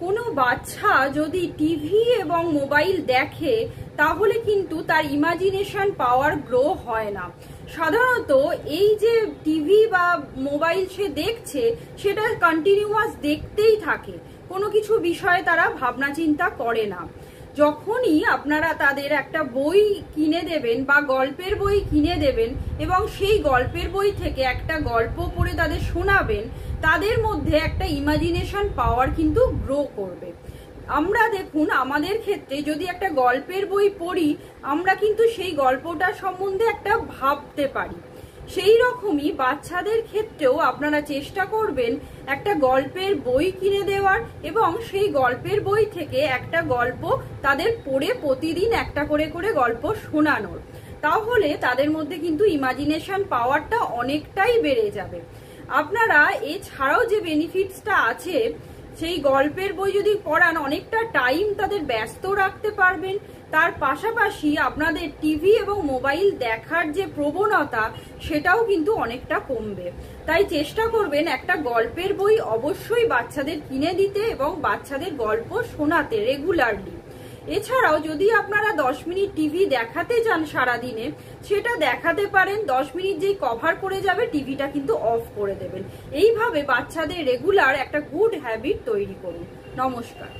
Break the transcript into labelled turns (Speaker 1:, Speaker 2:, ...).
Speaker 1: কোনো বাচ্চা যদি টিভি এবং মোবাইল দেখে তাহলে কিন্তু তার ইমাজিনেশন পাওয়ার গ্রো হয় না। সাধারণত এই যে টিভি বা মোবাইল সে দেখছে সেটা কন্টিনিউয়াস দেখতেই থাকে, কোনো কিছু বিষয়ে তারা ভাবনা চিন্তা করে না। যখনই আপনারা তাদের একটা বই কিনে দেবেন বা গল্পের বই কিনে দেবেন এবং সেই গল্পের বই থেকে একটা গল্প পড়ে তাদের শোনাবেন, তাদের মধ্যে একটা ইমাজিনেশন পাওয়ার কিন্তু গ্রো করবে। আমরা দেখুন আমাদের ক্ষেত্রে যদি একটা গল্পের বই পড়ি আমরা কিন্তু সেই গল্পটা সম্বন্ধে একটা ভাবতে পারি। সেই রকমই বাচ্চাদের ক্ষেত্রেও আপনারা চেষ্টা করবেন একটা গল্পের বই কিনে দেওয়ার এবং সেই গল্পের বই থেকে একটা গল্প তাদের পড়ে প্রতিদিন একটা করে করে গল্প শোনানোর। তাহলে তাদের মধ্যে কিন্তু ইমাজিনেশন পাওয়ারটা অনেকটাই বেড়ে যাবে। আপনারা এছাড়াও যে বেনিফিটসটা আছে, সেই গল্পের বই যদি পড়ান অনেকটা টাইম তাদের ব্যস্ত রাখতে পারবেন। তার পাশাপাশি আপনাদের টিভি এবং মোবাইল দেখার যে প্রবণতা সেটাও কিন্তু অনেকটা কমবে। তাই চেষ্টা করবেন একটা গল্পের বই অবশ্যই বাচ্চাদের কিনে দিতে এবং বাচ্চাদের গল্প শোনাতে রেগুলারলি। এছাড়াও যদি আপনারা 10 মিনিট টিভি দেখাতে চান সারাদিনে, সেটা দেখাতে পারেন। 10 মিনিট যেই কভার করে যাবে টিভিটা কিন্তু অফ করে দেবেন। এইভাবে বাচ্চাদের রেগুলার একটা গুড হ্যাবিট তৈরি করুন। নমস্কার।